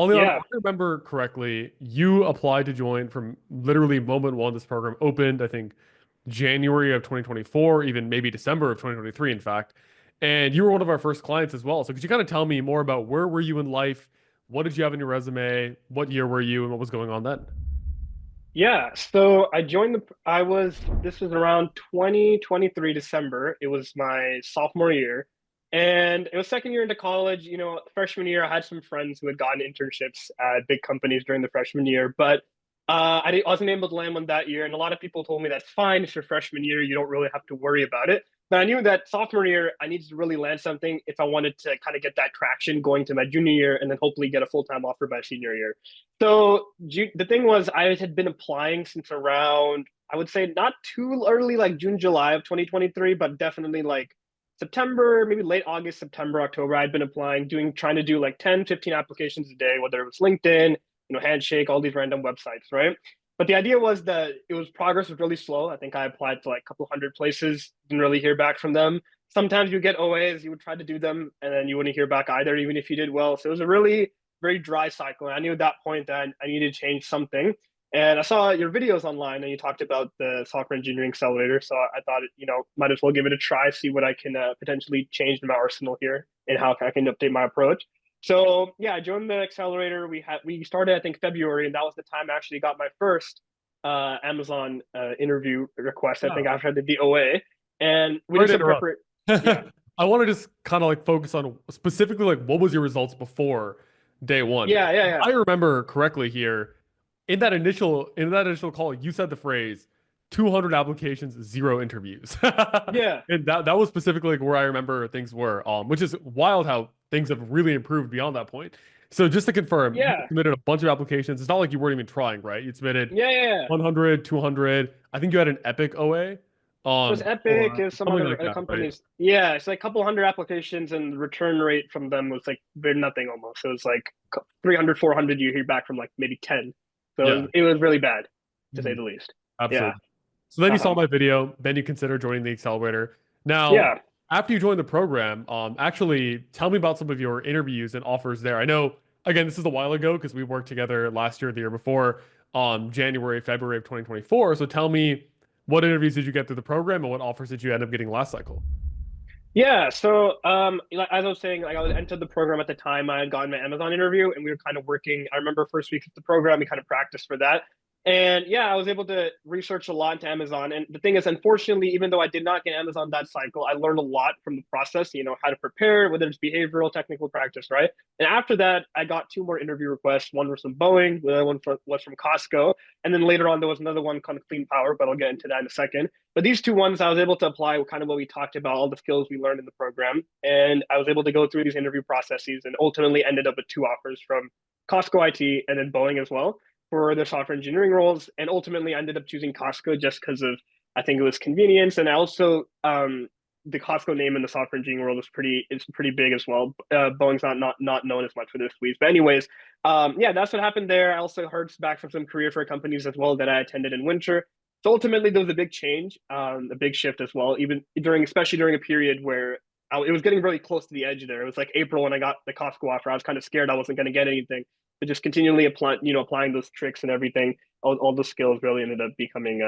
Leon, if Yeah, I remember correctly, you applied to join from literally moment one. This program opened, I think, January of 2024, even maybe December of 2023, in fact. And you were one of our first clients as well. So could you kind of tell me more about where were you in life? What did you have in your resume? What year were you and what was going on then? yeah. So I joined this was around 2023 December. It was my sophomore year. And it was second year into college. Freshman year, I had some friends who had gotten internships at big companies during the freshman year, but I wasn't able to land one that year. And a lot of people told me that's fine. It's your freshman year. You don't really have to worry about it. But I knew that sophomore year, I needed to really land something if I wanted to kind of get that traction going to my junior year and then hopefully get a full-time offer by senior year. So the thing was, I had been applying since around, I would say not too early, like June, July of 2023, but definitely like September, maybe late August, September, October. I'd been applying, trying to do like 10, 15 applications a day, whether it was LinkedIn, Handshake, all these random websites, right? But the idea was that progress was really slow. I think I applied to like a couple hundred places, didn't really hear back from them. Sometimes you get OAs, you would try to do them, and then you wouldn't hear back either, even if you did well. So it was a really very dry cycle. And I knew at that point that I needed to change something. And I saw your videos online and you talked about the software engineering accelerator. So I thought, might as well give it a try, see what I can potentially change in my arsenal here and how I can update my approach. So yeah, I joined the accelerator. We started, I think, February, and that was the time I actually got my first Amazon interview request. I think Yeah. after I did the OA, and we Sorry did to some interrupt. preparation. Yeah, I want to just kind of like focus on specifically like what was your results before day one? yeah, yeah, yeah, I remember correctly here in that initial call, you said the phrase 200 applications, zero interviews. yeah, And that was specifically like where I remember things were, which is wild how things have really improved beyond that point. So just to confirm, you yeah, submitted a bunch of applications. It's not like you weren't even trying, right? You submitted yeah, yeah, yeah. 100, 200. I think you had an Epic OA, There's Epic, or there's some something other like that, right? companies. Yeah, it's like a couple hundred applications, and the return rate from them was like very nothing almost. So it was like 300, 400 you hear back from like maybe 10. So Yeah. it was really bad, to say Mhm. the least. Yeah. Absolutely. So then you saw Uh-huh. my video, then you consider joining the accelerator. Now, Yeah. after you joined the program, actually tell me about some of your interviews and offers there. I know, again, this is a while ago because we worked together last year, the year before, January, February of 2024. So tell me, what interviews did you get through the program and what offers did you end up getting last cycle? Yeah, so like as I was saying, like I was entered the program at the time. I had gotten my Amazon interview, and we were kind of working. I remember first week of the program, we kind of practiced for that, and yeah, I was able to research a lot into Amazon. And the thing is, unfortunately, even though I did not get Amazon that cycle, I learned a lot from the process. How to prepare, whether it's behavioral, technical practice, right? And after that, I got two more interview requests. One was from Boeing, the other one was from Costco, and then later on there was another one called Clean Power, but I'll get into that in a second. But these two ones, I was able to apply kind of what we talked about, all the skills we learned in the program. And I was able to go through these interview processes and ultimately ended up with two offers from Costco IT and then Boeing as well for their software engineering roles. And ultimately, I ended up choosing Costco just because of, I think it was convenience. And I also, the Costco name in the software engineering world it's pretty big as well. Boeing's not known as much for their squeeze, but anyways, yeah, that's what happened there. I also heard back from some career fair companies as well that I attended in winter. So ultimately, there was a big change, a big shift as well, even especially during a period where it was getting really close to the edge there. It was like April when I got the Costco offer. I was kind of scared I wasn't going to get anything, but just continually applying those tricks and everything, all those skills really ended up becoming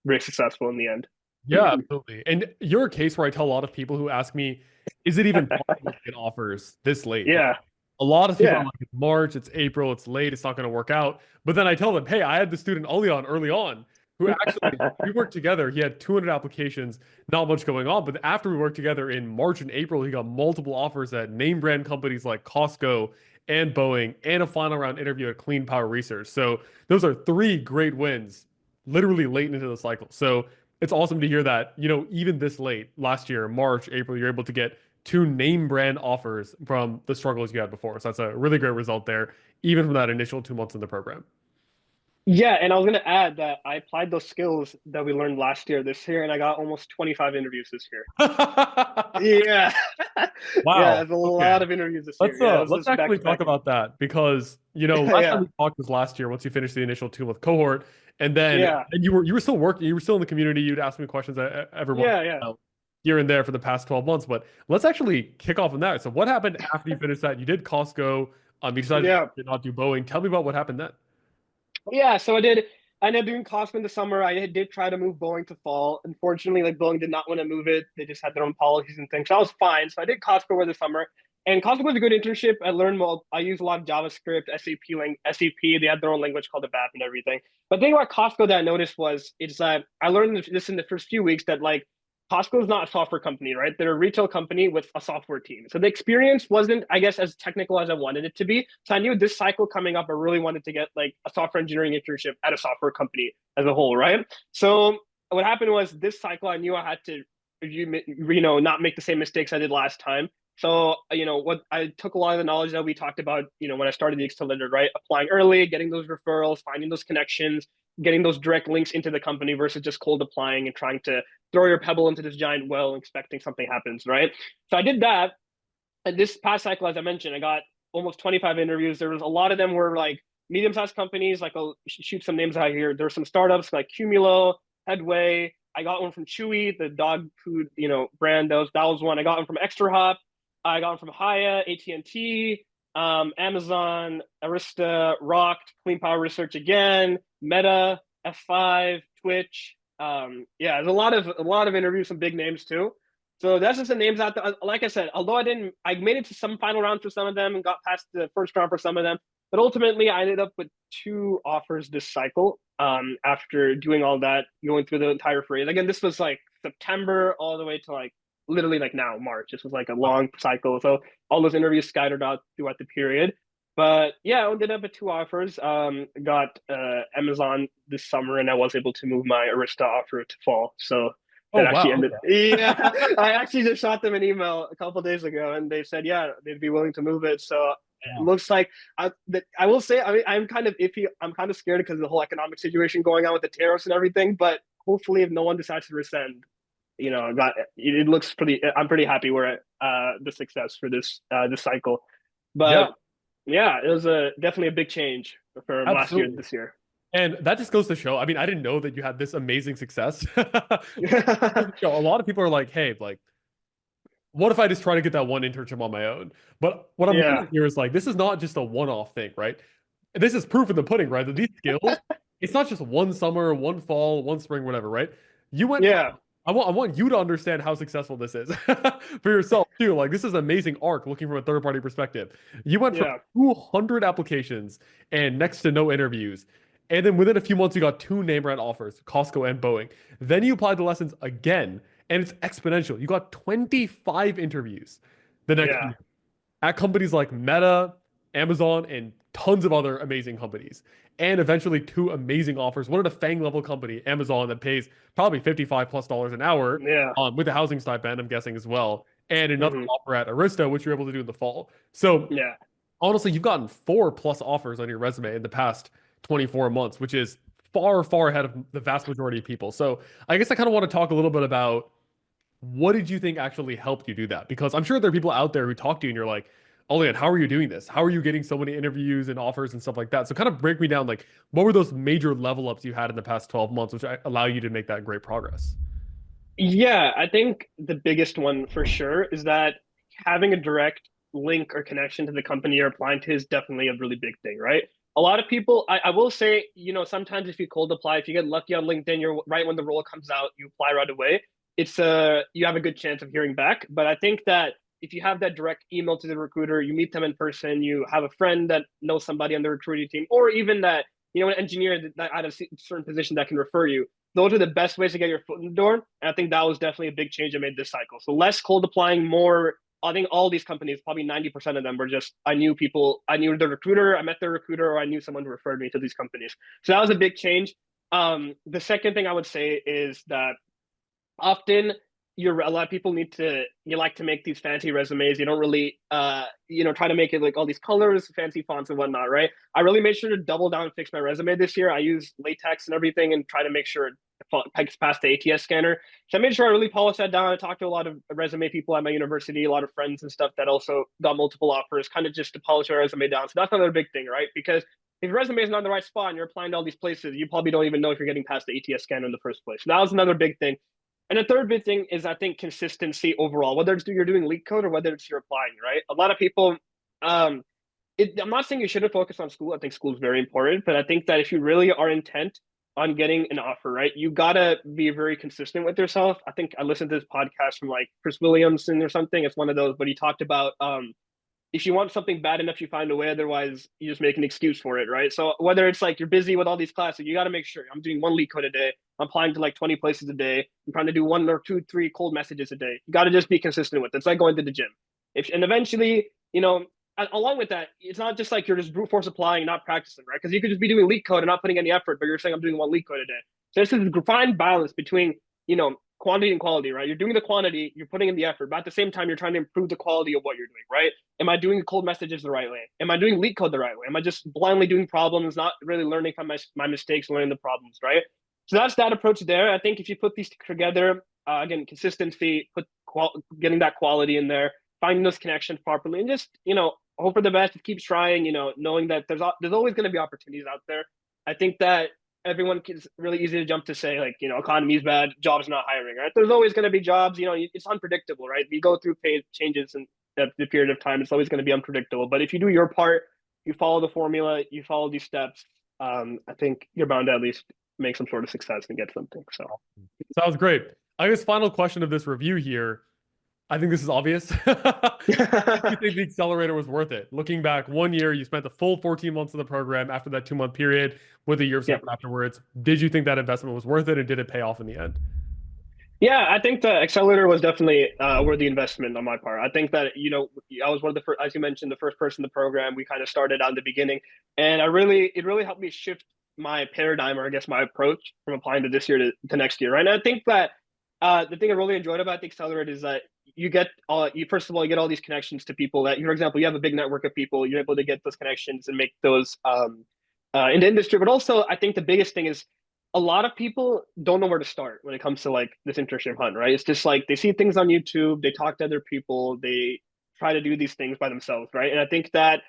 very successful in the end. Yeah, absolutely. And you're a case where I tell a lot of people who ask me, is it even possible to get offers this late? Right? Yeah, A lot of people are yeah, like, it's March, it's April, it's late, it's not going to work out. But then I tell them, hey, I had the student Oleon early on who actually, we worked together. He had 200 applications, not much going on. But after we worked together in March and April, he got multiple offers at name brand companies like Costco and Boeing and a final round interview at Clean Power Research. So those are three great wins, literally late into the cycle. So it's awesome to hear that, even this late last year, March, April, you're able to get two name brand offers from the struggles you had before. So that's a really great result there, even from that initial 2 months in the program. yeah. And I was going to add that I applied those skills that we learned last year this year, and I got almost 25 interviews this year. Yeah, yeah. Wow. It's a Okay. lot of interviews this year. Let's Yeah, it uh was let's just back actually to talk back. about that because last time Yeah, we talked was last year once you finished the initial 2 month cohort and then yeah, and you were still working, you were still in the community, you'd ask me questions every once yeah, in yeah. a while, here and there for the past 12 months. But let's actually kick off on that. So what happened after you finished that? You did Costco. You decided Yeah. to not do Boeing. Tell me about what happened then. Yeah, so I ended up doing Costco in the summer. I did try to move Boeing to fall. Unfortunately, like Boeing did not want to move it. They just had their own policies and things. So I was fine. So I did Costco over the summer. And Costco was a good internship. I learned well, I used a lot of JavaScript, SAP. They had their own language called the BAP and everything. But the thing about Costco that I noticed was it's I learned this in the first few weeks that like Costco is not a software company, right? They're a retail company with a software team. So the experience wasn't, I guess, as technical as I wanted it to be. So I knew this cycle coming up, I really wanted to get like a software engineering internship at a software company as a whole, right? So what happened was this cycle, I knew I had to, not make the same mistakes I did last time. So, what I took a lot of the knowledge that we talked about, when I started the Accelerator, right? Applying early, getting those referrals, finding those connections, getting those direct links into the company versus just cold applying and trying to throw your pebble into this giant well and expecting something happens, right? So I did that. And this past cycle, as I mentioned, I got almost 25 interviews. There was a lot of them were like medium-sized companies. Like I'll shoot some names out here. There's some startups like Cumulo, Headway. I got one from Chewy, the dog food, brand. That was one. I got one from Extra Hop. I got one from Haya, AT&T, Amazon, Arista, Rocked, Clean Power Research again, Meta, F5, Twitch. Yeah, there's a lot of interviews, some big names too. So that's just the names out there. Like I said, although I made it to some final rounds for some of them and got past the first round for some of them. But ultimately, I ended up with 2 offers this cycle. After doing all that, going through the entire phrase. Again, this was like September all the way to like literally like now March. This was like a long cycle. So all those interviews scattered out throughout the period. But yeah, I ended up with 2 offers. Got Amazon this summer, and I was able to move my Arista offer to fall. So Oh, that actually wow. ended. Yeah, I actually just shot them an email a couple days ago, and they said yeah they'd be willing to move it. So it Wow. looks like I will say I mean I'm kind of iffy. I'm kind of scared because of the whole economic situation going on with the tariffs and everything. But hopefully, if no one decides to rescind, it looks pretty. I'm pretty happy we're at the success for this cycle. Yeah, But yeah, it was definitely a big change from last year to absolutely. this year. And that just goes to show, I mean, I didn't know that you had this amazing success. But it goes to show, a lot of people are like, hey, like, what if I just try to get that one internship on my own? But what I'm Yeah, learning here is like, this is not just a one-off thing, right? This is proof in the pudding, right? That these skills, it's not just one summer, one fall, one spring, whatever, right? You went from, yeah, I want you to understand how successful this is for yourself too. Like, this is an amazing arc looking from a third-party perspective. You went from yeah, 200 applications and next to no interviews. And then within a few months, you got 2 name brand offers, Costco and Boeing. Then you applied the lessons again and it's exponential. You got 25 interviews the next yeah, year at companies like Meta, Amazon, and tons of other amazing companies. And eventually 2 amazing offers. One at a FANG level company, Amazon, that pays probably $55+ an hour yeah, with a housing stipend, I'm guessing as well. And another hmm offer at Arista, which you're able to do in the fall. So yeah. honestly, you've gotten 4+ offers on your resume in the past 24 months, which is far, far ahead of the vast majority of people. So I guess I kind of want to talk a little bit about what did you think actually helped you do that? Because I'm sure there are people out there who talk to you and you're like, Olian, how are you doing this? How are you getting so many interviews and offers and stuff like that? So kind of break me down, like, what were those major level ups you had in the past 12 months, which allow you to make that great progress? Yeah, I think the biggest one for sure is that having a direct link or connection to the company you're applying to is definitely a really big thing, right? A lot of people, I will say, sometimes if you cold apply, if you get lucky on LinkedIn, you're right when the role comes out, you apply right away. You have a good chance of hearing back. But I think that if you have that direct email to the recruiter, you meet them in person, you have a friend that knows somebody on the recruiting team, or even that, an engineer that at a certain position that can refer you, those are the best ways to get your foot in the door. And I think that was definitely a big change I made this cycle. So less cold applying, more. I think all these companies, probably 90% of them were just, I knew people, I knew the recruiter, I met the recruiter, or I knew someone who referred me to these companies. So that was a big change. The second thing I would say is that often a lot of people you like to make these fancy resumes. You don't really try to make it like all these colors, fancy fonts and whatnot, right? I really made sure to double down and fix my resume this year. I use latex and everything and try to make sure it gets past the ATS scanner. So I made sure I really polished that down. I talked to a lot of resume people at my university, a lot of friends and stuff that also got multiple offers, kind of just to polish my resume down. So that's another big thing, right? Because if your resume is not in the right spot and you're applying to all these places, you probably don't even know if you're getting past the ATS scanner in the first place. So that was another big thing. And the third big thing is I think consistency overall, whether it's you're doing leak code or whether it's you're applying, right? A lot of people, um, I'm not saying you shouldn't focus on school. I think school is very important, but I think that if you really are intent on getting an offer, right, you gotta be very consistent with yourself. I think I listened to this podcast from like Chris Williamson or something. It's one of those, but he talked about if you want something bad enough, you find a way. Otherwise, you just make an excuse for it, right? So whether it's like you're busy with all these classes, you got to make sure I'm doing one leak code a day. I'm applying to like 20 places a day. I'm trying to do one or two, three cold messages a day. You got to just be consistent with it. It's like going to the gym. If and eventually, along with that, it's not just like you're just brute force applying and not practicing, right? Because you could just be doing leak code and not putting any effort, but you're saying I'm doing one leak code a day. So this is a fine balance between quantity and quality, right? You're doing the quantity, you're putting in the effort, but at the same time, you're trying to improve the quality of what you're doing, right? Am I doing cold messages the right way? Am I doing leak code the right way? Am I just blindly doing problems, not really learning from my mistakes, learning the problems, right? So that's that approach there. I think if you put these together, again, consistency, getting that quality in there, finding those connections properly, and just hope for the best. Keep trying. Knowing that there's always going to be opportunities out there. I think that everyone is really easy to jump to say like economy's bad, jobs not hiring, right? There's always going to be jobs. It's unpredictable, right? We go through changes and the period of time. It's always going to be unpredictable. But if you do your part, you follow the formula, you follow these steps. I think you're bound to at least make some sort of success and get something. So Sounds great. I guess final question of this review here. I think this is obvious. Do you think the accelerator was worth it? Looking back, 1 year, you spent the full 14 months of the program after that 2-month period with a year of yeah. separate afterwards. Did you think that investment was worth it, and did it pay off in the end? Yeah, I think the accelerator was definitely a worthy investment on my part. I think that, I was one of the first, as you mentioned, the first person in the program. We kind of started out in the beginning, and it really helped me shift my paradigm, or I guess my approach from applying to this year to next year. Right. And I think that the thing I really enjoyed about the accelerator is that first of all, you get all these connections to people that, for example, you have a big network of people, you're able to get those connections and make those in the industry. But also, I think the biggest thing is a lot of people don't know where to start when it comes to like this internship hunt, right? It's just like they see things on YouTube, they talk to other people, they try to do these things by themselves, right? And I think that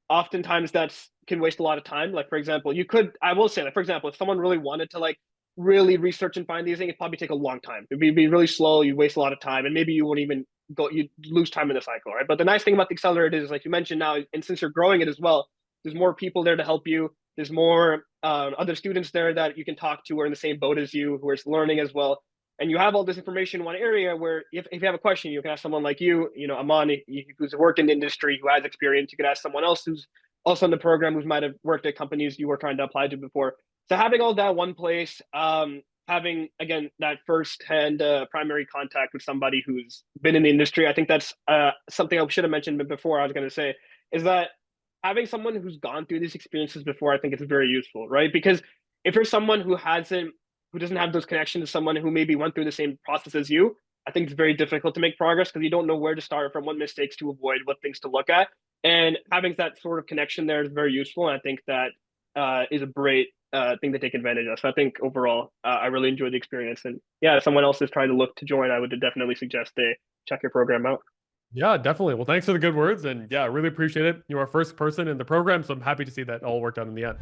oftentimes that's can waste a lot of time. Like for example, I will say, like for example, if someone really wanted to like really research and find these things, it'd probably take a long time. It'd be really slow. You waste a lot of time, and maybe you won't even go. You lose time in the cycle, right? But the nice thing about the accelerator is, like you mentioned now, and since you're growing it as well, there's more people there to help you. There's more other students there that you can talk to who are in the same boat as you, who are learning as well. And you have all this information in one area where if you have a question, you can ask someone like Aman, who's worked in the industry, who has experience. You can ask someone else who's also in the program, who might have worked at companies you were trying to apply to before. So having all that one place, having again that first-hand primary contact with somebody who's been in the industry, I think that's something I should have mentioned before. I was going to say is that having someone who's gone through these experiences before, I think it's very useful, right? Because if you're someone who doesn't have those connections to someone who maybe went through the same process as you, I think it's very difficult to make progress because you don't know where to start from, what mistakes to avoid, what things to look at. And having that sort of connection there is very useful. And I think that is a great thing to take advantage of. So I think overall, I really enjoyed the experience. And yeah, if someone else is trying to look to join, I would definitely suggest they check your program out. Yeah, definitely. Well, thanks for the good words. And yeah, I really appreciate it. You're our first person in the program, so I'm happy to see that all worked out in the end.